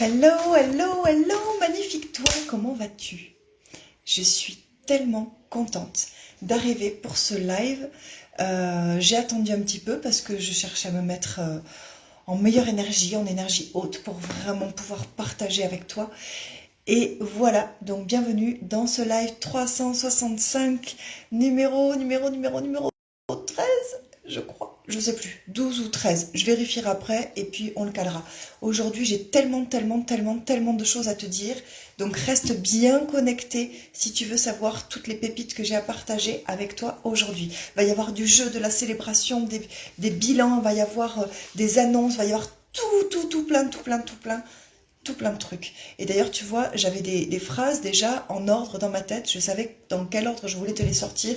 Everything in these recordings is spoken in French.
Hello, hello, hello, magnifique toi, comment vas-tu? Je suis tellement contente d'arriver pour ce live. J'ai attendu un petit peu parce que je cherchais à me mettre en meilleure énergie, en énergie haute pour vraiment pouvoir partager avec toi. Et voilà, donc bienvenue dans ce live 365, numéro 13, je crois, je sais plus, 12 ou 13, je vérifierai après et puis on le calera. Aujourd'hui, j'ai tellement de choses à te dire, donc reste bien connecté si tu veux savoir toutes les pépites que j'ai à partager avec toi aujourd'hui. Il va y avoir du jeu, de la célébration, des bilans, il va y avoir des annonces, il va y avoir tout plein de trucs. Et d'ailleurs, tu vois, j'avais des phrases déjà en ordre dans ma tête, je savais dans quel ordre je voulais te les sortir.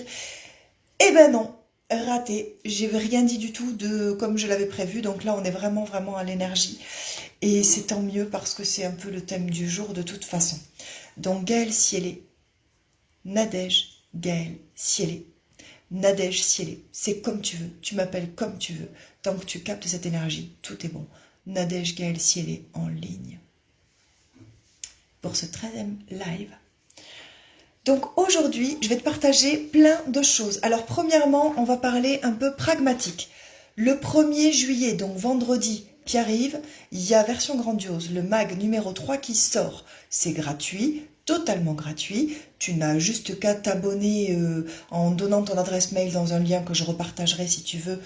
Eh ben non, raté. J'ai rien dit du tout de comme je l'avais prévu. Donc là, on est vraiment à l'énergie. Et c'est tant mieux parce que c'est un peu le thème du jour de toute façon. Donc Gaël Cielé, Nadège, Gaël Cielé, Nadège Cielé. C'est comme tu veux. Tu m'appelles comme tu veux. Tant que tu captes cette énergie, tout est bon. Nadège Gaël Cielé en ligne. Pour ce 13e live. Donc aujourd'hui, je vais te partager plein de choses. Alors premièrement, on va parler un peu pragmatique. Le 1er juillet, donc vendredi qui arrive, il y a version grandiose, le mag numéro 3 qui sort. C'est gratuit, totalement gratuit. Tu n'as juste qu'à t'abonner en donnant ton adresse mail dans un lien que je repartagerai si tu veux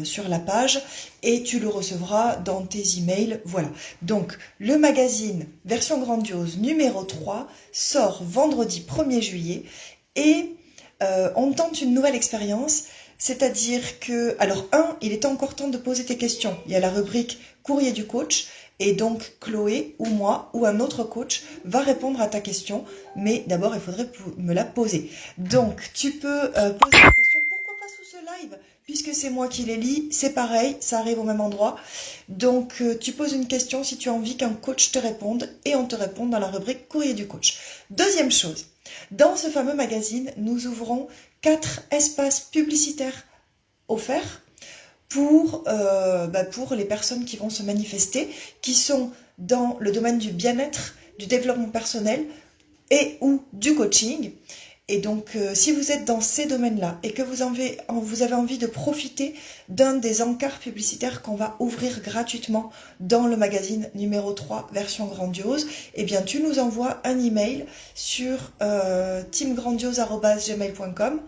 sur la page et tu le recevras dans tes emails. Voilà. Donc le magazine version grandiose numéro 3 sort vendredi 1er juillet et on tente une nouvelle expérience. C'est-à-dire que, alors il est encore temps de poser tes questions. Il y a la rubrique courrier du coach et donc Chloé ou moi ou un autre coach va répondre à ta question. Mais d'abord, il faudrait me la poser. Donc, tu peux poser ta question. Pourquoi pas sous ce live? Puisque c'est moi qui les lis, c'est pareil, ça arrive au même endroit. Donc, tu poses une question si tu as envie qu'un coach te réponde et on te répond dans la rubrique courrier du coach. Deuxième chose, dans ce fameux magazine, nous ouvrons 4 espaces publicitaires offerts pour les personnes qui vont se manifester, qui sont dans le domaine du bien-être, du développement personnel et ou du coaching. Et donc, si vous êtes dans ces domaines-là et que vous avez envie de profiter d'un des encarts publicitaires qu'on va ouvrir gratuitement dans le magazine numéro 3, version grandiose, eh bien, tu nous envoies un email sur teamgrandiose@gmail.com.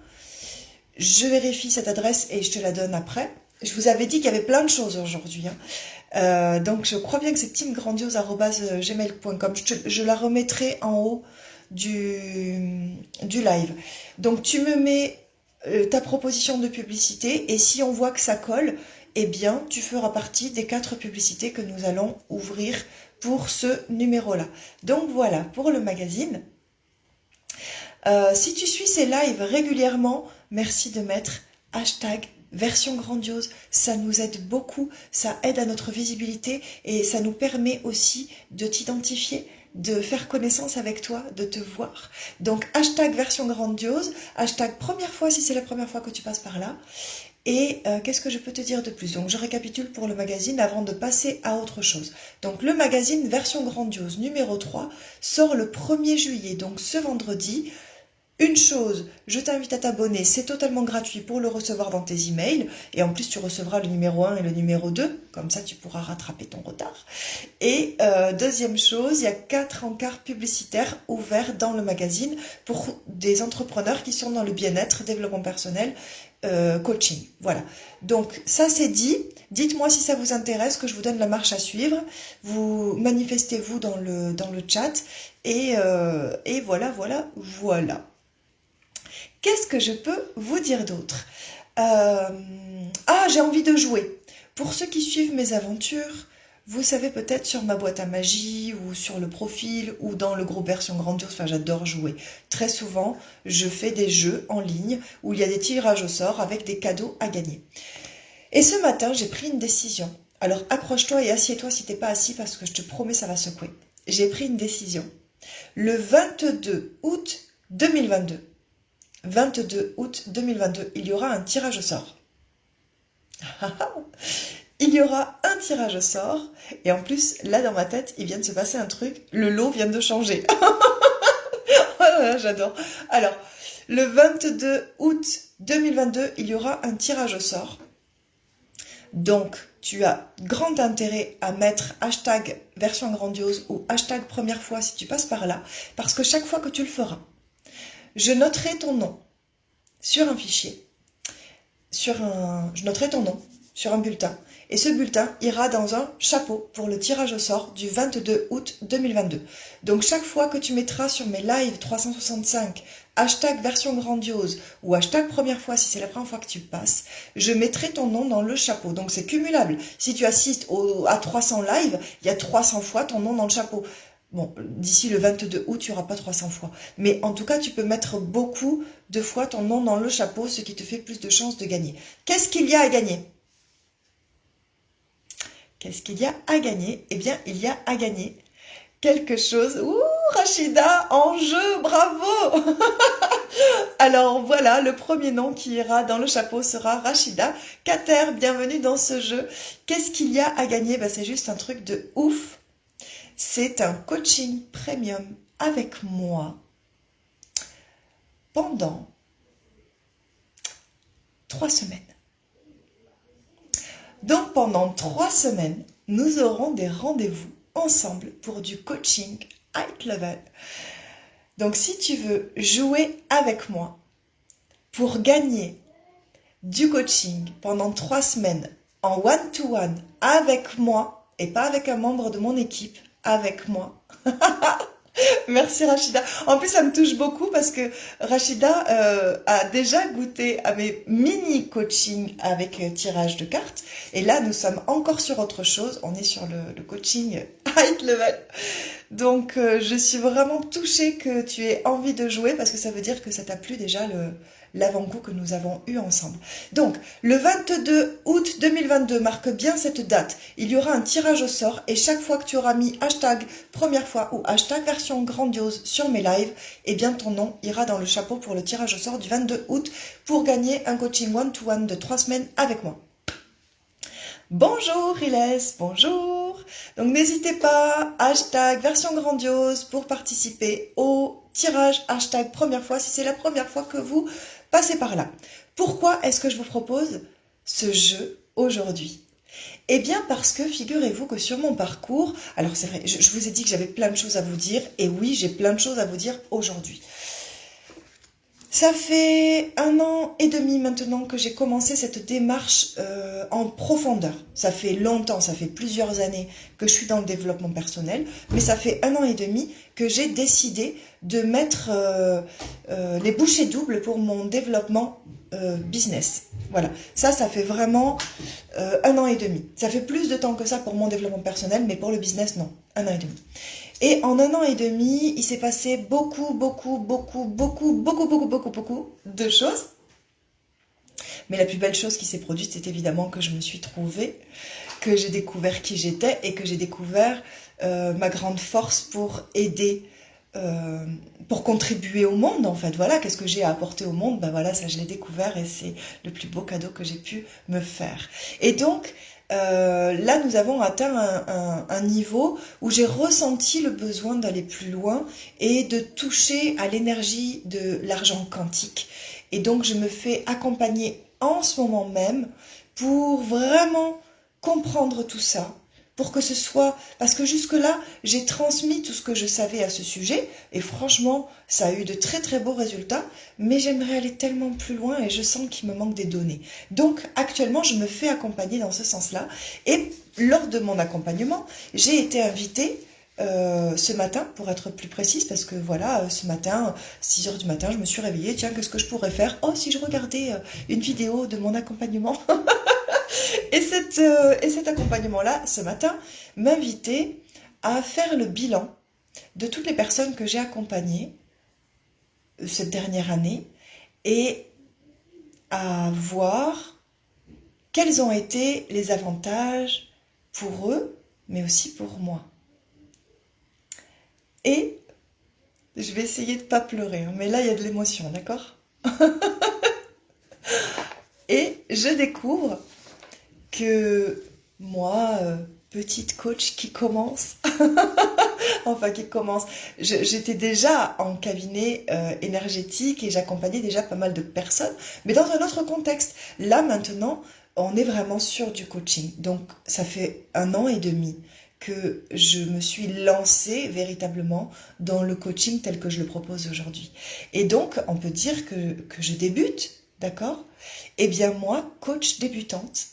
Je vérifie cette adresse et je te la donne après. Je vous avais dit qu'il y avait plein de choses aujourd'hui. Donc, je crois bien que c'est teamgrandiose@gmail.com. Je la remettrai en haut du live. Donc tu me mets ta proposition de publicité et si on voit que ça colle, eh bien tu feras partie des 4 publicités que nous allons ouvrir pour ce numéro-là. Donc voilà pour le magazine. Si tu suis ces lives régulièrement, merci de mettre hashtag version grandiose, ça nous aide beaucoup, ça aide à notre visibilité et ça nous permet aussi de t'identifier, de faire connaissance avec toi, de te voir. Donc hashtag version grandiose, hashtag première fois si c'est la première fois que tu passes par là. Et qu'est-ce que je peux te dire de plus? Donc je récapitule pour le magazine avant de passer à autre chose. Donc le magazine version grandiose numéro 3 sort le 1er juillet, donc ce vendredi. Une chose, je t'invite à t'abonner, c'est totalement gratuit pour le recevoir dans tes emails. Et en plus, tu recevras le numéro 1 et le numéro 2, comme ça tu pourras rattraper ton retard. Et deuxième chose, il y a 4 encarts publicitaires ouverts dans le magazine pour des entrepreneurs qui sont dans le bien-être, développement personnel, coaching. Voilà. Donc ça c'est dit. Dites-moi si ça vous intéresse, que je vous donne la marche à suivre. Vous manifestez-vous dans le chat. Et voilà. Qu'est-ce que je peux vous dire d'autre? J'ai envie de jouer. Pour ceux qui suivent mes aventures, vous savez peut-être sur ma boîte à magie ou sur le profil ou dans le groupe version grandiose, enfin j'adore jouer. Très souvent, je fais des jeux en ligne où il y a des tirages au sort avec des cadeaux à gagner. Et ce matin, j'ai pris une décision. Alors accroche-toi et assieds-toi si t'es pas assis parce que je te promets ça va secouer. J'ai pris une décision. Le 22 août 2022, 22 août 2022, il y aura un tirage au sort. il y aura un tirage au sort. Et en plus, là dans ma tête, il vient de se passer un truc. Le lot vient de changer. Voilà, j'adore. Alors, le 22 août 2022, il y aura un tirage au sort. Donc, tu as grand intérêt à mettre hashtag version grandiose ou hashtag première fois si tu passes par là, parce que chaque fois que tu le feras, je noterai ton nom sur un fichier, je noterai ton nom sur un bulletin, et ce bulletin ira dans un chapeau pour le tirage au sort du 22 août 2022. Donc chaque fois que tu mettras sur mes lives 365 hashtag version grandiose ou hashtag première fois si c'est la première fois que tu passes, je mettrai ton nom dans le chapeau. Donc c'est cumulable. Si tu assistes à 300 lives, il y a 300 fois ton nom dans le chapeau. Bon, d'ici le 22 août, il n'y aura pas 300 fois. Mais en tout cas, tu peux mettre beaucoup de fois ton nom dans le chapeau, ce qui te fait plus de chances de gagner. Qu'est-ce qu'il y a à gagner? Qu'est-ce qu'il y a à gagner? Eh bien, il y a à gagner quelque chose. Ouh, Rachida, en jeu, bravo! Alors voilà, le premier nom qui ira dans le chapeau sera Rachida. Kater, bienvenue dans ce jeu. Qu'est-ce qu'il y a à gagner? Ben, c'est juste un truc de ouf. C'est un coaching premium avec moi pendant 3 semaines. Donc pendant 3 semaines, nous aurons des rendez-vous ensemble pour du coaching high level. Donc si tu veux jouer avec moi pour gagner du coaching pendant 3 semaines en one-to-one avec moi et pas avec un membre de mon équipe, avec moi. Merci Rachida. En plus, ça me touche beaucoup parce que Rachida a déjà goûté à mes mini coachings avec tirage de cartes. Et là, nous sommes encore sur autre chose. On est sur le coaching high level. Donc, je suis vraiment touchée que tu aies envie de jouer parce que ça veut dire que ça t'a plu déjà l'avant-goût que nous avons eu ensemble. Donc, le 22 août 2022 marque bien cette date. Il y aura un tirage au sort et chaque fois que tu auras mis hashtag première fois ou hashtag version grandiose sur mes lives, eh bien ton nom ira dans le chapeau pour le tirage au sort du 22 août pour gagner un coaching one-to-one de 3 semaines avec moi. Bonjour Iles, bonjour. Donc n'hésitez pas, hashtag version grandiose pour participer au tirage hashtag première fois si c'est la première fois que vous passez par là. Pourquoi est-ce que je vous propose ce jeu aujourd'hui? Eh bien parce que figurez-vous que sur mon parcours, alors c'est vrai, je vous ai dit que j'avais plein de choses à vous dire et oui, j'ai plein de choses à vous dire aujourd'hui. Ça fait 1 an et demi maintenant que j'ai commencé cette démarche en profondeur. Ça fait longtemps, ça fait plusieurs années que je suis dans le développement personnel, mais ça fait 1 an et demi que j'ai décidé de mettre les bouchées doubles pour mon développement business. Voilà, ça fait vraiment 1 an et demi. Ça fait plus de temps que ça pour mon développement personnel, mais pour le business, non, 1 an et demi. Et en 1 an et demi, il s'est passé beaucoup de choses. Mais la plus belle chose qui s'est produite, c'est évidemment que je me suis trouvée, que j'ai découvert qui j'étais et que j'ai découvert ma grande force pour aider, pour contribuer au monde en fait. Voilà, qu'est-ce que j'ai à apporter au monde? Ben voilà, ça je l'ai découvert et c'est le plus beau cadeau que j'ai pu me faire. Et donc, là, nous avons atteint un niveau où j'ai ressenti le besoin d'aller plus loin et de toucher à l'énergie de l'argent quantique. Et donc, je me fais accompagner en ce moment même pour vraiment comprendre tout ça, pour que ce soit... Parce que jusque-là, j'ai transmis tout ce que je savais à ce sujet et franchement, ça a eu de très très beaux résultats, mais j'aimerais aller tellement plus loin et je sens qu'il me manque des données. Donc actuellement, je me fais accompagner dans ce sens-là et lors de mon accompagnement, j'ai été invitée ce matin, pour être plus précise, parce que voilà, ce matin, 6 heures du matin, je me suis réveillée, tiens, qu'est-ce que je pourrais faire? Oh, si je regardais une vidéo de mon accompagnement. Et cet accompagnement-là, ce matin, m'invitait à faire le bilan de toutes les personnes que j'ai accompagnées cette dernière année et à voir quels ont été les avantages pour eux, mais aussi pour moi. Et je vais essayer de ne pas pleurer, hein, mais là, il y a de l'émotion, d'accord? Et je découvre que moi, petite coach qui commence, enfin qui commence, j'étais déjà en cabinet énergétique et j'accompagnais déjà pas mal de personnes, mais dans un autre contexte. Là maintenant, on est vraiment sur du coaching. Donc ça fait 1 an et demi que je me suis lancée véritablement dans le coaching tel que je le propose aujourd'hui. Et donc on peut dire que je débute, d'accord? Eh bien moi, coach débutante,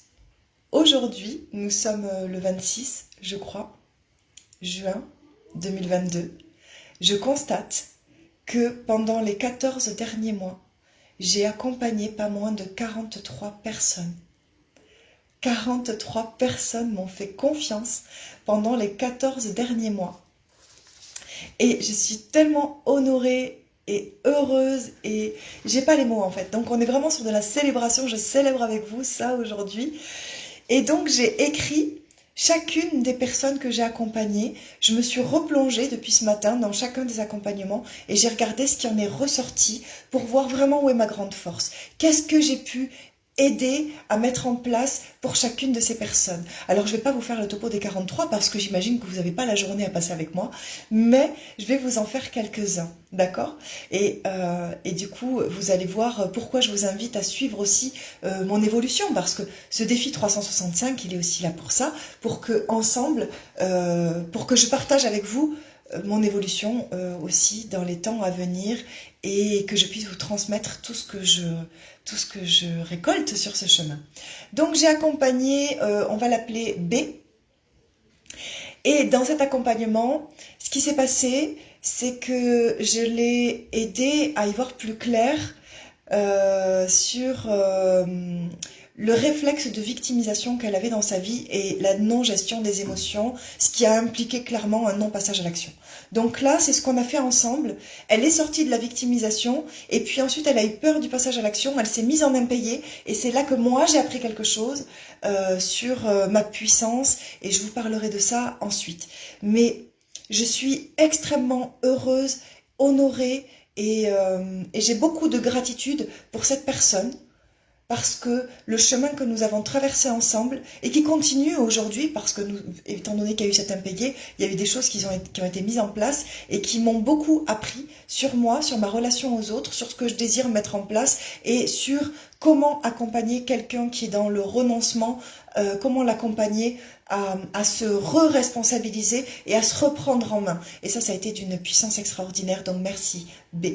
aujourd'hui, nous sommes le 26, je crois, juin 2022. Je constate que pendant les 14 derniers mois, j'ai accompagné pas moins de 43 personnes. 43 personnes m'ont fait confiance pendant les 14 derniers mois. Et je suis tellement honorée et heureuse et j'ai pas les mots en fait. Donc on est vraiment sur de la célébration, je célèbre avec vous ça aujourd'hui. Et donc j'ai écrit chacune des personnes que j'ai accompagnées. Je me suis replongée depuis ce matin dans chacun des accompagnements et j'ai regardé ce qui en est ressorti pour voir vraiment où est ma grande force. Qu'est-ce que j'ai pu aider à mettre en place pour chacune de ces personnes. Alors je ne vais pas vous faire le topo des 43 parce que j'imagine que vous n'avez pas la journée à passer avec moi, mais je vais vous en faire quelques-uns, d'accord? Et du coup, vous allez voir pourquoi je vous invite à suivre aussi mon évolution, parce que ce défi 365, il est aussi là pour ça, pour que ensemble, pour que je partage avec vous mon évolution aussi dans les temps à venir et que je puisse vous transmettre tout ce que je récolte sur ce chemin. Donc j'ai accompagné, on va l'appeler B. Et dans cet accompagnement, ce qui s'est passé, c'est que je l'ai aidé à y voir plus clair sur le réflexe de victimisation qu'elle avait dans sa vie et la non-gestion des émotions, ce qui a impliqué clairement un non-passage à l'action. Donc là, c'est ce qu'on a fait ensemble. Elle est sortie de la victimisation et puis ensuite elle a eu peur du passage à l'action, elle s'est mise en impayé et c'est là que moi j'ai appris quelque chose sur ma puissance et je vous parlerai de ça ensuite. Mais je suis extrêmement heureuse, honorée et j'ai beaucoup de gratitude pour cette personne parce que le chemin que nous avons traversé ensemble et qui continue aujourd'hui parce que nous, étant donné qu'il y a eu cet impayé, il y a eu des choses qui ont été mises en place et qui m'ont beaucoup appris sur moi, sur ma relation aux autres, sur ce que je désire mettre en place et sur comment accompagner quelqu'un qui est dans le renoncement, comment l'accompagner à se re-responsabiliser et à se reprendre en main. Et ça a été d'une puissance extraordinaire, donc merci B.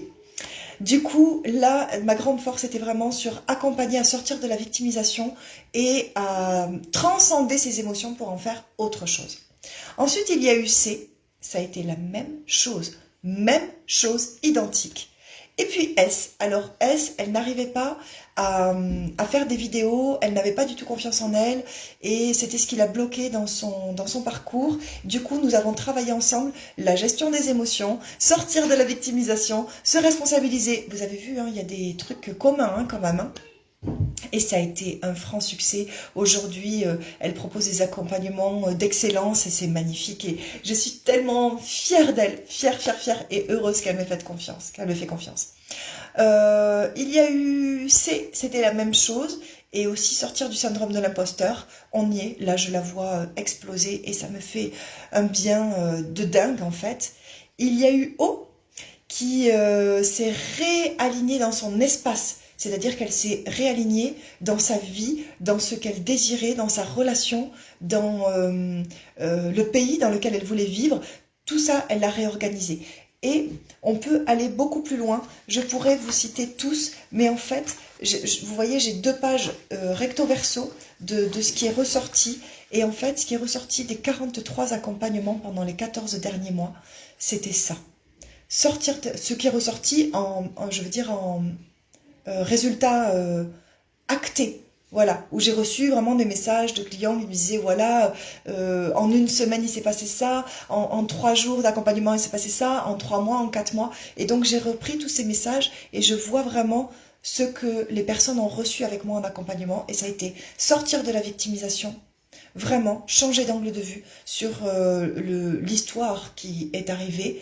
Du coup, là, ma grande force était vraiment sur accompagner à sortir de la victimisation et à transcender ses émotions pour en faire autre chose. Ensuite, il y a eu C, ça a été la même chose, identique. Et puis S, alors S, elle n'arrivait pas à faire des vidéos, elle n'avait pas du tout confiance en elle et c'était ce qui l'a bloqué dans son parcours. Du coup, nous avons travaillé ensemble la gestion des émotions, sortir de la victimisation, se responsabiliser. Vous avez vu, hein, il y a des trucs communs hein, quand même. Hein. Et ça a été un franc succès. Aujourd'hui, elle propose des accompagnements d'excellence et c'est magnifique. Et je suis tellement fière d'elle, fière et heureuse qu'elle me fait confiance. Il y a eu C, c'était la même chose. Et aussi sortir du syndrome de l'imposteur. On y est, là je la vois exploser et ça me fait un bien de dingue en fait. Il y a eu O qui s'est réalignée dans son espace. C'est-à-dire qu'elle s'est réalignée dans sa vie, dans ce qu'elle désirait, dans sa relation, dans le pays dans lequel elle voulait vivre. Tout ça, elle l'a réorganisé. Et on peut aller beaucoup plus loin. Je pourrais vous citer tous, mais en fait, vous voyez, j'ai 2 pages recto-verso de ce qui est ressorti. Et en fait, ce qui est ressorti des 43 accompagnements pendant les 14 derniers mois, c'était ça. Sortir ce qui est ressorti en résultat acté. Voilà, où j'ai reçu vraiment des messages de clients qui me disaient, voilà, en 1 semaine il s'est passé ça, en 3 jours d'accompagnement il s'est passé ça, en 3 mois, en 4 mois. Et donc j'ai repris tous ces messages et je vois vraiment ce que les personnes ont reçu avec moi en accompagnement. Et ça a été sortir de la victimisation, vraiment changer d'angle de vue sur l'histoire qui est arrivée,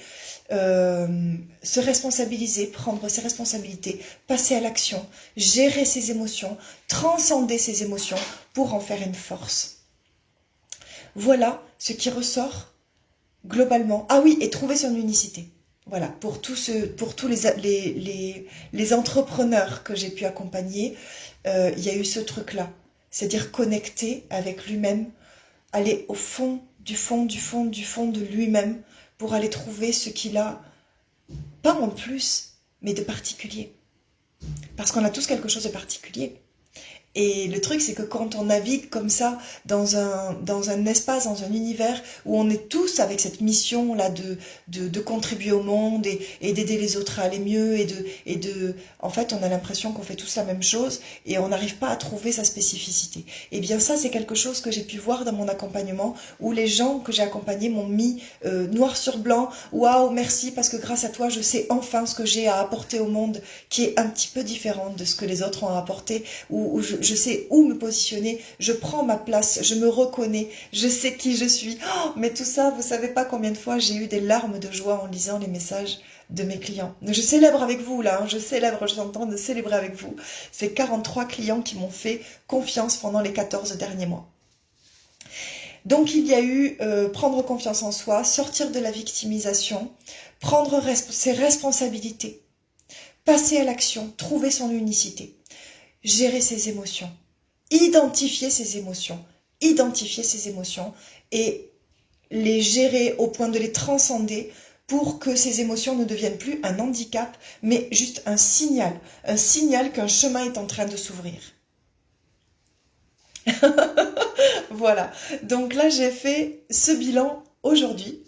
se responsabiliser, prendre ses responsabilités, passer à l'action, gérer ses émotions, transcender ses émotions pour en faire une force. Voilà ce qui ressort globalement. Ah oui, et trouver son unicité. Voilà, pour tous les entrepreneurs que j'ai pu accompagner, il y a eu ce truc-là. C'est-à-dire connecter avec lui-même, aller au fond du fond du fond du fond de lui-même pour aller trouver ce qu'il a, pas en plus, mais de particulier. Parce qu'on a tous quelque chose de particulier. Et le truc, c'est que quand on navigue comme ça dans un espace, dans un univers où on est tous avec cette mission-là de contribuer au monde et d'aider les autres à aller mieux en fait, on a l'impression qu'on fait tous la même chose et on n'arrive pas à trouver sa spécificité. Et bien ça, c'est quelque chose que j'ai pu voir dans mon accompagnement où les gens que j'ai accompagnés m'ont mis noir sur blanc. Waouh, merci parce que grâce à toi, je sais enfin ce que j'ai à apporter au monde qui est un petit peu différent de ce que les autres ont à apporter, où je sais où me positionner, je prends ma place, je me reconnais, je sais qui je suis. Oh, mais tout ça, vous savez pas combien de fois j'ai eu des larmes de joie en lisant les messages de mes clients. Je célèbre avec vous là, je célèbre, je suis en train de célébrer avec vous. C'est 43 clients qui m'ont fait confiance pendant les 14 derniers mois. Donc il y a eu prendre confiance en soi, sortir de la victimisation, prendre ses responsabilités, passer à l'action, trouver son unicité, gérer ses émotions, identifier ses émotions et les gérer au point de les transcender pour que ces émotions ne deviennent plus un handicap, mais juste un signal qu'un chemin est en train de s'ouvrir. Voilà, donc là j'ai fait ce bilan aujourd'hui.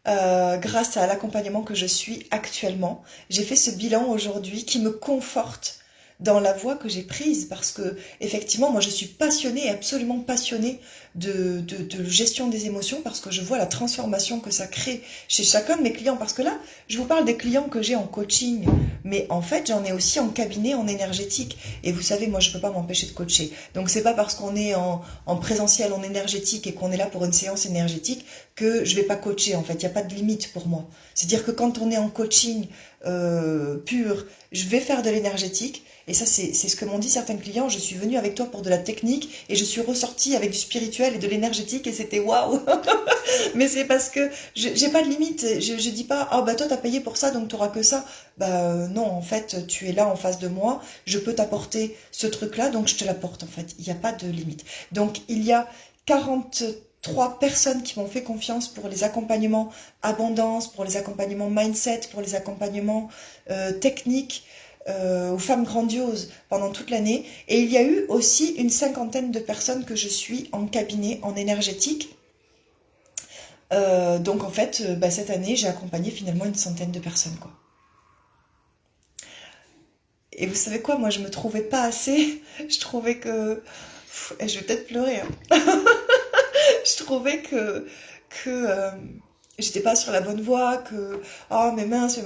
Grâce à l'accompagnement que je suis actuellement, j'ai fait ce bilan aujourd'hui qui me conforte dans la voie que j'ai prise parce que effectivement moi je suis passionnée, absolument passionnée de gestion des émotions parce que je vois la transformation que ça crée chez chacun de mes clients. Parce que là je vous parle des clients que j'ai en coaching, mais en fait j'en ai aussi en cabinet en énergétique et vous savez moi je peux pas m'empêcher de coacher, donc c'est pas parce qu'on est en présentiel en énergétique et qu'on est là pour une séance énergétique que je vais pas coacher. En fait il n'y a pas de limite pour moi, c'est à dire que quand on est en coaching pur, je vais faire de l'énergétique. Et ça, c'est ce que m'ont dit certains clients. Je suis venue avec toi pour de la technique et je suis ressortie avec du spirituel et de l'énergétique et c'était waouh. Mais c'est parce que j'ai pas de limite. Je dis pas, ah bah toi t'as payé pour ça donc t'auras que ça. Bah non, en fait, tu es là en face de moi. Je peux t'apporter ce truc-là, donc je te l'apporte en fait. Il n'y a pas de limite. Donc il y a 43 personnes qui m'ont fait confiance pour les accompagnements abondance, pour les accompagnements mindset, pour les accompagnements techniques, aux femmes grandioses pendant toute l'année. Et il y a eu aussi une 50aine de personnes que je suis en cabinet en énergétique. Donc en fait, cette année, j'ai accompagné finalement une centaine de personnes, quoi. Et vous savez quoi, moi je me trouvais pas assez. Je trouvais que... je vais peut-être pleurer, hein. Je trouvais que j'étais pas sur la bonne voie, que oh mais mince,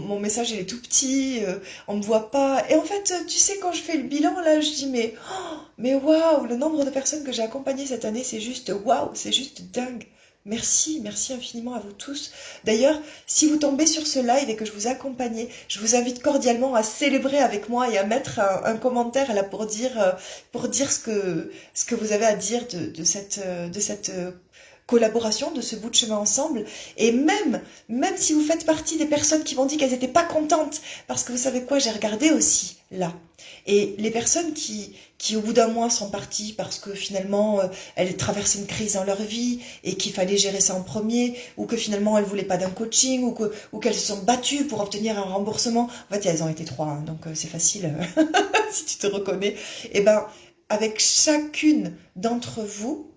mon message il est tout petit, on me voit pas. Et en fait, tu sais, quand je fais le bilan là, je dis mais waouh, le nombre de personnes que j'ai accompagnées cette année, c'est juste waouh, c'est juste dingue. Merci, merci infiniment à vous tous. D'ailleurs, si vous tombez sur ce live et que je vous accompagne, je vous invite cordialement à célébrer avec moi et à mettre un commentaire là pour dire ce que vous avez à dire de cette collaboration, de ce bout de chemin ensemble. Et même si vous faites partie des personnes qui m'ont dit qu'elles n'étaient pas contentes, parce que vous savez quoi, j'ai regardé aussi là. Et les personnes qui au bout d'un mois sont parties parce que finalement elles traversaient une crise dans leur vie et qu'il fallait gérer ça en premier, ou que finalement elles voulaient pas d'un coaching, ou qu'elles se sont battues pour obtenir un remboursement. En fait, elles ont été trois, hein, donc c'est facile si tu te reconnais. Et ben, avec chacune d'entre vous,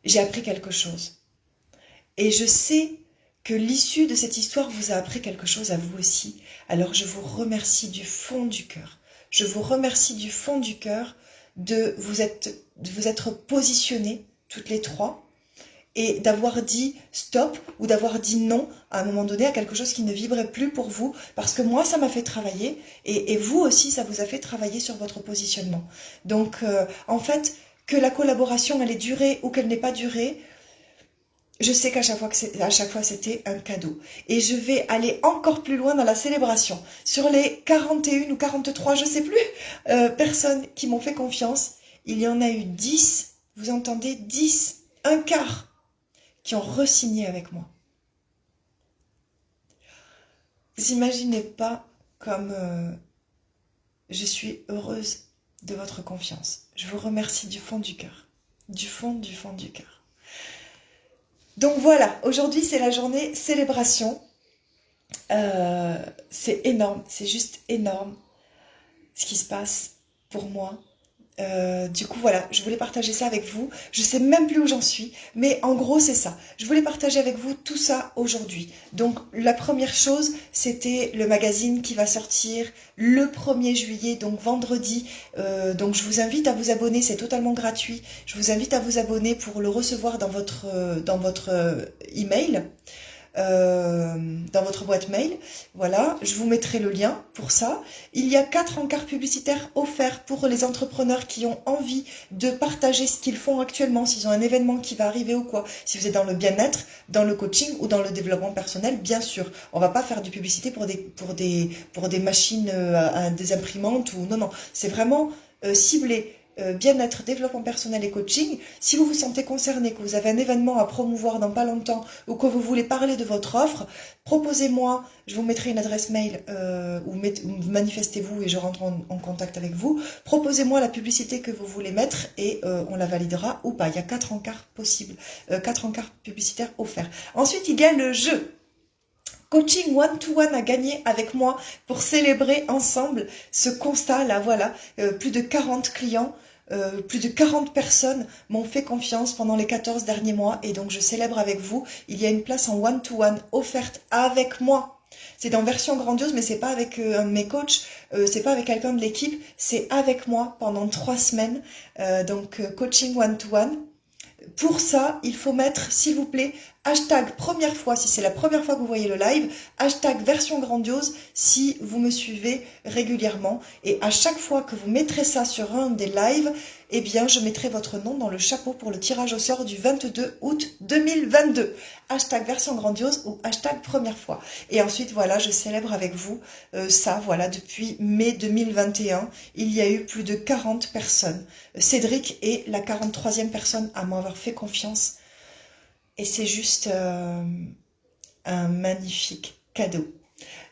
j'ai appris quelque chose. Et je sais que l'issue de cette histoire vous a appris quelque chose à vous aussi. Alors je vous remercie du fond du cœur. Je vous remercie du fond du cœur de vous être positionnés toutes les trois et d'avoir dit stop ou d'avoir dit non à un moment donné à quelque chose qui ne vibrait plus pour vous, parce que moi ça m'a fait travailler et vous aussi ça vous a fait travailler sur votre positionnement. Donc en fait, que la collaboration elle ait duré ou qu'elle n'ait pas duré, je sais qu'à chaque fois c'était un cadeau. Et je vais aller encore plus loin dans la célébration. Sur les 41 ou 43, je sais plus, personnes qui m'ont fait confiance, il y en a eu 10 vous entendez 10, un quart qui ont re-signé avec moi. Vous imaginez pas comme je suis heureuse de votre confiance. Je vous remercie du fond du cœur. Du fond du cœur. Donc voilà, aujourd'hui c'est la journée célébration. C'est énorme, c'est juste énorme ce qui se passe pour moi. Du coup voilà, je voulais partager ça avec vous. Je sais même plus où j'en suis, mais en gros c'est ça. Je voulais partager avec vous tout ça aujourd'hui. Donc la première chose, c'était le magazine qui va sortir le 1er juillet, donc vendredi. Donc je vous invite à vous abonner, c'est totalement gratuit. Je vous invite à vous abonner pour le recevoir dans votre email. Dans votre boîte mail. Voilà, je vous mettrai le lien pour ça. Il y a 4 encarts publicitaires offerts pour les entrepreneurs qui ont envie de partager ce qu'ils font actuellement, s'ils ont un événement qui va arriver ou quoi. Si vous êtes dans le bien-être, dans le coaching ou dans le développement personnel, bien sûr. On va pas faire de publicité pour des machines, des imprimantes ou non, c'est vraiment ciblé. Bien-être, développement personnel et coaching. Si vous vous sentez concerné, que vous avez un événement à promouvoir dans pas longtemps ou que vous voulez parler de votre offre, proposez-moi, je vous mettrai une adresse mail ou manifestez-vous et je rentre en contact avec vous. Proposez-moi la publicité que vous voulez mettre et on la validera ou pas. Il y a 4 encarts possibles, 4 encarts publicitaires offerts. Ensuite, il y a le jeu. Coaching one-to-one à gagner avec moi pour célébrer ensemble ce constat-là, voilà. Plus de 40 clients, plus de 40 personnes m'ont fait confiance pendant les 14 derniers mois et donc je célèbre avec vous. Il y a une place en one-to-one offerte avec moi. C'est en version grandiose, mais c'est pas avec un de mes coachs, c'est pas avec quelqu'un de l'équipe, c'est avec moi pendant 3 semaines. Coaching one-to-one. Pour ça, il faut mettre, s'il vous plaît, hashtag première fois, si c'est la première fois que vous voyez le live, hashtag version grandiose, si vous me suivez régulièrement. Et à chaque fois que vous mettrez ça sur un des lives, eh bien, je mettrai votre nom dans le chapeau pour le tirage au sort du 22 août 2022. Hashtag version grandiose ou hashtag première fois. Et ensuite, voilà, je célèbre avec vous ça, voilà, depuis mai 2021, il y a eu plus de 40 personnes. Cédric est la 43e personne à m'avoir fait confiance. Et c'est juste un magnifique cadeau.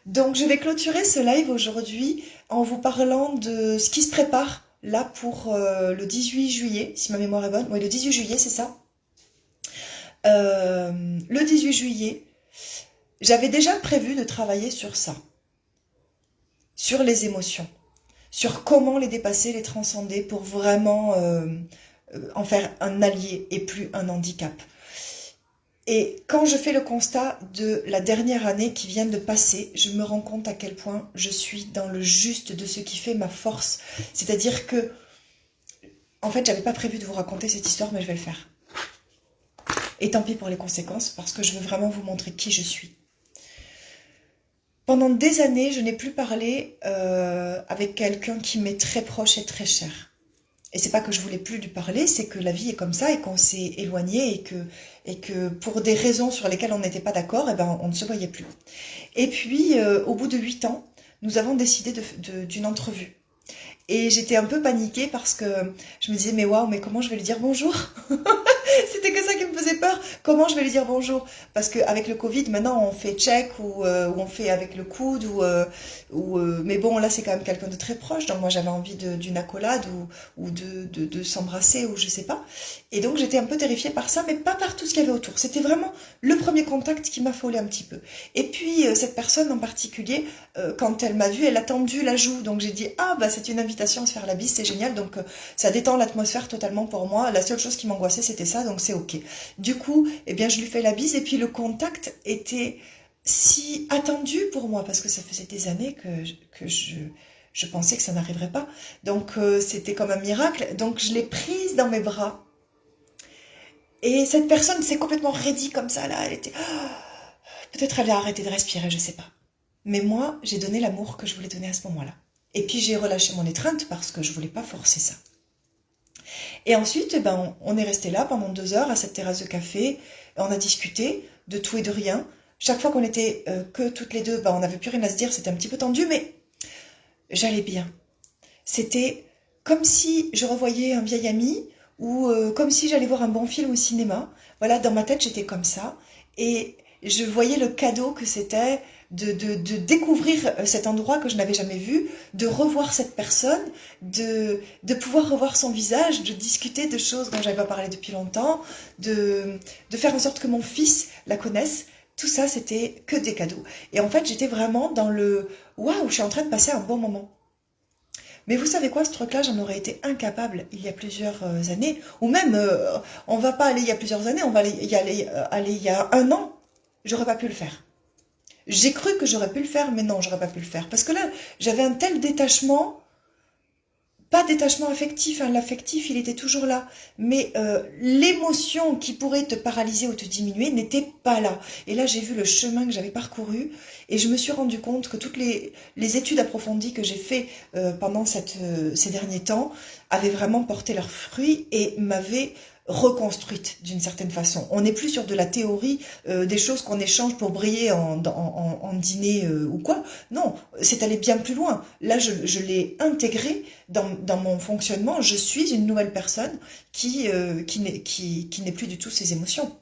Donc, je vais clôturer ce live aujourd'hui en vous parlant de ce qui se prépare là pour le 18 juillet, si ma mémoire est bonne. Oui, le 18 juillet, c'est ça. Le 18 juillet, j'avais déjà prévu de travailler sur ça, sur les émotions, sur comment les dépasser, les transcender pour vraiment en faire un allié et plus un handicap. Et quand je fais le constat de la dernière année qui vient de passer, je me rends compte à quel point je suis dans le juste de ce qui fait ma force. C'est-à-dire que, en fait, j'avais pas prévu de vous raconter cette histoire, mais je vais le faire. Et tant pis pour les conséquences, parce que je veux vraiment vous montrer qui je suis. Pendant des années, je n'ai plus parlé avec quelqu'un qui m'est très proche et très cher. Et c'est pas que je voulais plus lui parler, c'est que la vie est comme ça et qu'on s'est éloigné et que pour des raisons sur lesquelles on n'était pas d'accord, eh ben on ne se voyait plus. Et puis au bout de 8 ans, nous avons décidé d'une entrevue. Et j'étais un peu paniquée parce que je me disais mais waouh, mais comment je vais lui dire bonjour? C'était que ça qui me faisait peur. Comment je vais lui dire bonjour? Parce qu'avec le Covid, maintenant, on fait check ou on fait avec le coude. Mais bon, là, c'est quand même quelqu'un de très proche. Donc, moi, j'avais envie d'une accolade ou de s'embrasser ou je sais pas. Et donc, j'étais un peu terrifiée par ça, mais pas par tout ce qu'il y avait autour. C'était vraiment le premier contact qui m'affolait un petit peu. Et puis, cette personne en particulier, quand elle m'a vue, elle a tendu la joue. Donc, j'ai dit, ah, bah, c'est une invitation à se faire la bise, c'est génial. Donc, ça détend l'atmosphère totalement pour moi. La seule chose qui m'angoissait, c'était ça. Donc c'est ok. Du coup, eh bien, je lui fais la bise et puis le contact était si attendu pour moi parce que ça faisait des années que je pensais que ça n'arriverait pas. Donc c'était comme un miracle. Donc je l'ai prise dans mes bras et cette personne s'est complètement raidie comme ça là. Elle était peut-être elle a arrêté de respirer, je sais pas. Mais moi, j'ai donné l'amour que je voulais donner à ce moment-là. Et puis j'ai relâché mon étreinte parce que je voulais pas forcer ça. Et ensuite, ben, on est resté là pendant 2 heures à cette terrasse de café. On a discuté de tout et de rien. Chaque fois qu'on était que toutes les deux, ben, on n'avait plus rien à se dire. C'était un petit peu tendu, mais j'allais bien. C'était comme si je revoyais un vieil ami ou comme si j'allais voir un bon film au cinéma. Voilà, dans ma tête, j'étais comme ça. Et je voyais le cadeau que c'était de découvrir cet endroit que je n'avais jamais vu, de revoir cette personne, de pouvoir revoir son visage, de discuter de choses dont j'avais pas parlé depuis longtemps, de faire en sorte que mon fils la connaisse. Tout ça, c'était que des cadeaux. Et en fait, j'étais vraiment dans le waouh, je suis en train de passer un bon moment. Mais vous savez quoi, ce truc-là, j'en aurais été incapable il y a plusieurs années, ou même, on va pas aller il y a plusieurs années, on va aller il y a un an, j'aurais pas pu le faire. J'ai cru que j'aurais pu le faire, mais non, j'aurais pas pu le faire. Parce que là, j'avais un tel détachement, pas détachement affectif, hein, l'affectif, il était toujours là. Mais l'émotion qui pourrait te paralyser ou te diminuer n'était pas là. Et là, j'ai vu le chemin que j'avais parcouru et je me suis rendu compte que toutes les études approfondies que j'ai fait pendant ces derniers temps avaient vraiment porté leurs fruits et m'avaient reconstruite d'une certaine façon. On n'est plus sur de la théorie des choses qu'on échange pour briller en dîner ou quoi. Non, c'est aller bien plus loin. Là, je l'ai intégré dans mon fonctionnement. Je suis une nouvelle personne qui n'est plus du tout ses émotions.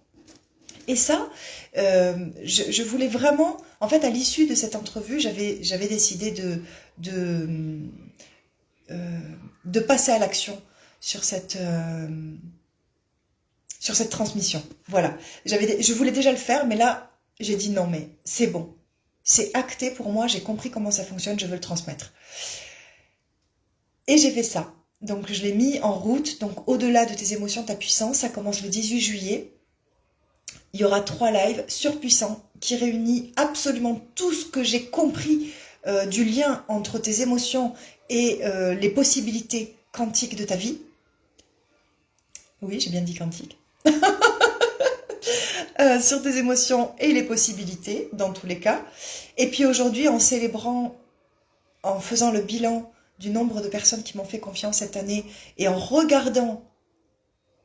Et ça, je voulais vraiment... En fait, à l'issue de cette entrevue, j'avais décidé de passer à l'action sur cette transmission. Voilà. Je voulais déjà le faire, mais là, j'ai dit non, mais c'est bon. C'est acté pour moi, j'ai compris comment ça fonctionne, je veux le transmettre. Et j'ai fait ça. Donc, je l'ai mis en route. Donc, au-delà de tes émotions, ta puissance, ça commence le 18 juillet. Il y aura 3 lives surpuissants qui réunissent absolument tout ce que j'ai compris du lien entre tes émotions et les possibilités quantiques de ta vie. Oui, j'ai bien dit quantique. Sur tes émotions et les possibilités, dans tous les cas. Et puis aujourd'hui, en célébrant, en faisant le bilan du nombre de personnes qui m'ont fait confiance cette année et en regardant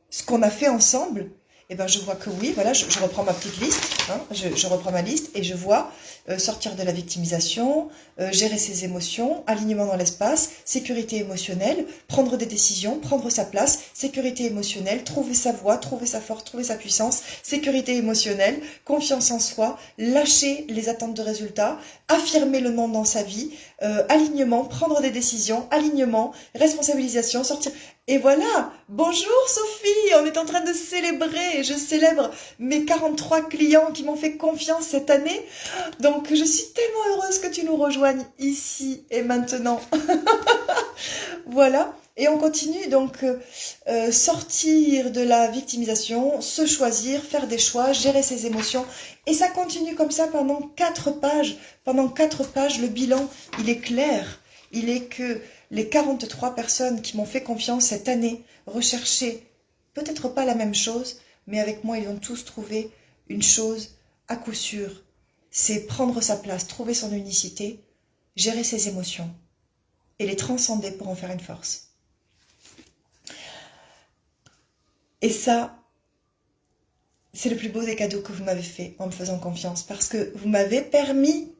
ce qu'on a fait ensemble, eh ben je vois que oui, voilà, je reprends ma petite liste, hein, je reprends ma liste et je vois sortir de la victimisation, gérer ses émotions, alignement dans l'espace, sécurité émotionnelle, prendre des décisions, prendre sa place, sécurité émotionnelle, trouver sa voie, trouver sa force, trouver sa puissance, sécurité émotionnelle, confiance en soi, lâcher les attentes de résultats, affirmer le non dans sa vie, alignement, prendre des décisions, alignement, responsabilisation, sortir... Et voilà, bonjour Sophie, on est en train de célébrer, je célèbre mes 43 clients qui m'ont fait confiance cette année. Donc je suis tellement heureuse que tu nous rejoignes ici et maintenant. Voilà, et on continue donc sortir de la victimisation, se choisir, faire des choix, gérer ses émotions. Et ça continue comme ça pendant 4 pages. Pendant 4 pages, le bilan, il est clair. Il est que les 43 personnes qui m'ont fait confiance cette année recherchaient peut-être pas la même chose, mais avec moi, ils ont tous trouvé une chose à coup sûr. C'est prendre sa place, trouver son unicité, gérer ses émotions et les transcender pour en faire une force. Et ça, c'est le plus beau des cadeaux que vous m'avez fait en me faisant confiance, parce que vous m'avez permis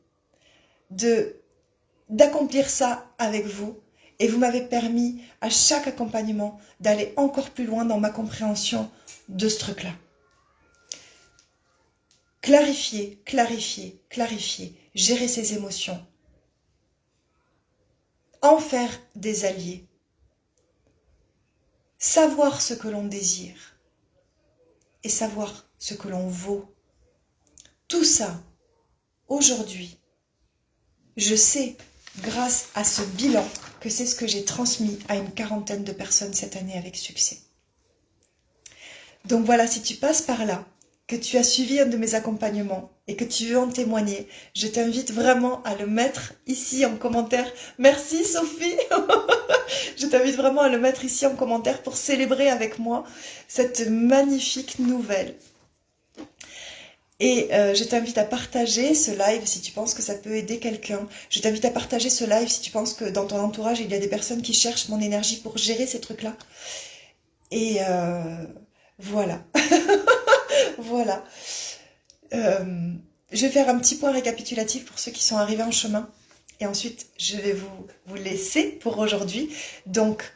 d'accomplir ça avec vous. Et vous m'avez permis, à chaque accompagnement, d'aller encore plus loin dans ma compréhension de ce truc-là. Clarifier, clarifier, clarifier, gérer ses émotions. En faire des alliés. Savoir ce que l'on désire. Et savoir ce que l'on vaut. Tout ça, aujourd'hui, je sais, grâce à ce bilan, que c'est ce que j'ai transmis à une 40aine de personnes cette année avec succès. Donc voilà, si tu passes par là, que tu as suivi un de mes accompagnements et que tu veux en témoigner, je t'invite vraiment à le mettre ici en commentaire. Merci Sophie. Je t'invite vraiment à le mettre ici en commentaire pour célébrer avec moi cette magnifique nouvelle. Et je t'invite à partager ce live si tu penses que ça peut aider quelqu'un. Je t'invite à partager ce live si tu penses que dans ton entourage, il y a des personnes qui cherchent mon énergie pour gérer ces trucs-là. Et voilà. Voilà. Je vais faire un petit point récapitulatif pour ceux qui sont arrivés en chemin. Et ensuite, je vais vous laisser pour aujourd'hui. Donc,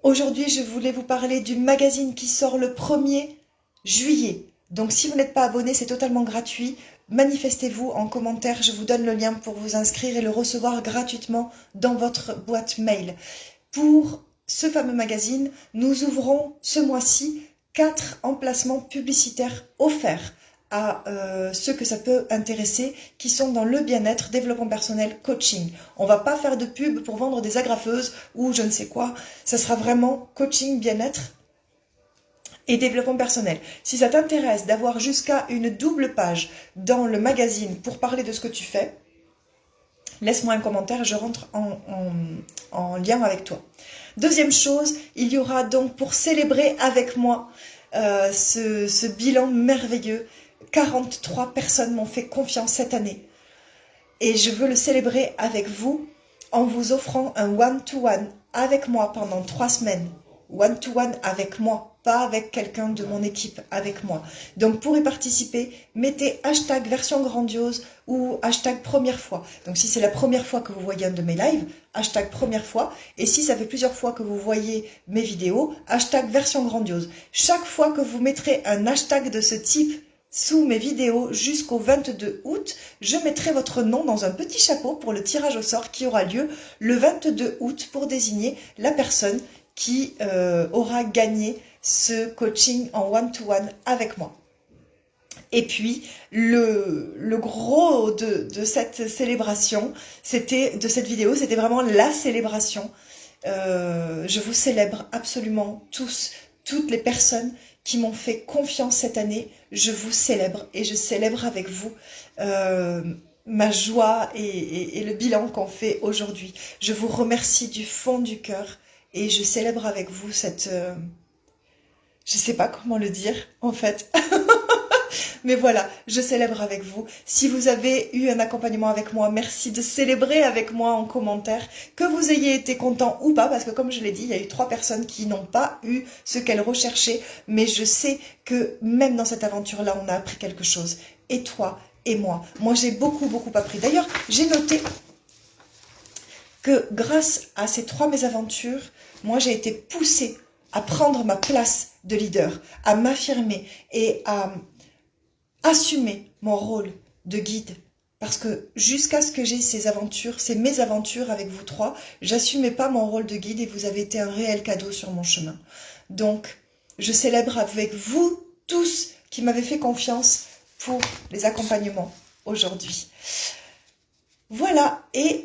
Aujourd'hui, je voulais vous parler du magazine qui sort le 1er juillet. Donc si vous n'êtes pas abonné, c'est totalement gratuit. Manifestez-vous en commentaire, je vous donne le lien pour vous inscrire et le recevoir gratuitement dans votre boîte mail. Pour ce fameux magazine, nous ouvrons ce mois-ci 4 emplacements publicitaires offerts à ceux que ça peut intéresser, qui sont dans le bien-être, développement personnel, coaching. On va pas faire de pub pour vendre des agrafeuses ou je ne sais quoi. Ça sera vraiment coaching, bien-être et développement personnel. Si ça t'intéresse d'avoir jusqu'à une double page dans le magazine pour parler de ce que tu fais, laisse-moi un commentaire et je rentre en lien avec toi. Deuxième chose, il y aura donc pour célébrer avec moi ce bilan merveilleux, 43 personnes m'ont fait confiance cette année. Et je veux le célébrer avec vous en vous offrant un one-to-one avec moi pendant 3 semaines. One-to-one avec moi, pas avec quelqu'un de mon équipe, avec moi. Donc pour y participer, mettez hashtag version grandiose ou hashtag première fois. Donc si c'est la première fois que vous voyez un de mes lives, hashtag première fois. Et si ça fait plusieurs fois que vous voyez mes vidéos, hashtag version grandiose. Chaque fois que vous mettrez un hashtag de ce type sous mes vidéos jusqu'au 22 août, je mettrai votre nom dans un petit chapeau pour le tirage au sort qui aura lieu le 22 août pour désigner la personne qui aura gagné ce coaching en one-to-one avec moi. Et puis, le gros de cette célébration, de cette vidéo, c'était vraiment la célébration. Je vous célèbre absolument tous, toutes les personnes qui m'ont fait confiance cette année. Je vous célèbre et je célèbre avec vous ma joie et le bilan qu'on fait aujourd'hui. Je vous remercie du fond du cœur et je célèbre avec vous cette... je sais pas comment le dire en fait. Mais voilà, je célèbre avec vous. Si vous avez eu un accompagnement avec moi, merci de célébrer avec moi en commentaire, que vous ayez été content ou pas, parce que comme je l'ai dit, il y a eu 3 personnes qui n'ont pas eu ce qu'elles recherchaient, mais je sais que même dans cette aventure-là, on a appris quelque chose. Et toi, et moi. Moi, j'ai beaucoup appris. D'ailleurs, j'ai noté que grâce à ces 3 mésaventures, moi, j'ai été poussée à prendre ma place de leader, à m'affirmer et à assumer mon rôle de guide. Parce que jusqu'à ce que j'ai ces aventures, ces mésaventures avec vous 3, j'assumais pas mon rôle de guide et vous avez été un réel cadeau sur mon chemin. Donc, je célèbre avec vous tous qui m'avez fait confiance pour les accompagnements aujourd'hui. Voilà, et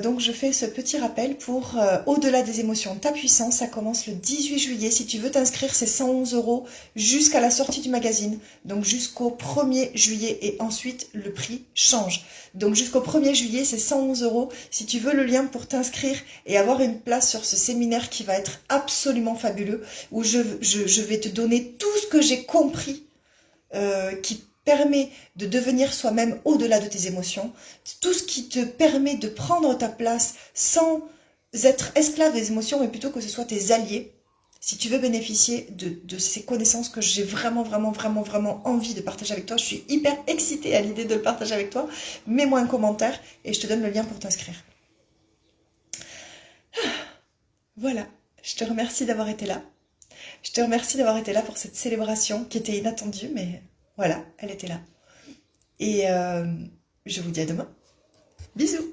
donc je fais ce petit rappel pour Au-delà des émotions, ta puissance, ça commence le 18 juillet. Si tu veux t'inscrire, c'est 111 € jusqu'à la sortie du magazine, donc jusqu'au 1er juillet, et ensuite le prix change. Donc jusqu'au 1er juillet, c'est 111 €. Si tu veux le lien pour t'inscrire et avoir une place sur ce séminaire qui va être absolument fabuleux, où je vais te donner tout ce que j'ai compris, qui permet de devenir soi-même au-delà de tes émotions, tout ce qui te permet de prendre ta place sans être esclave des émotions, mais plutôt que ce soit tes alliés. Si tu veux bénéficier de ces connaissances que j'ai vraiment envie de partager avec toi, je suis hyper excitée à l'idée de le partager avec toi, mets-moi un commentaire et je te donne le lien pour t'inscrire. Voilà, je te remercie d'avoir été là. Je te remercie d'avoir été là pour cette célébration qui était inattendue, mais voilà, elle était là. Et je vous dis à demain. Bisous.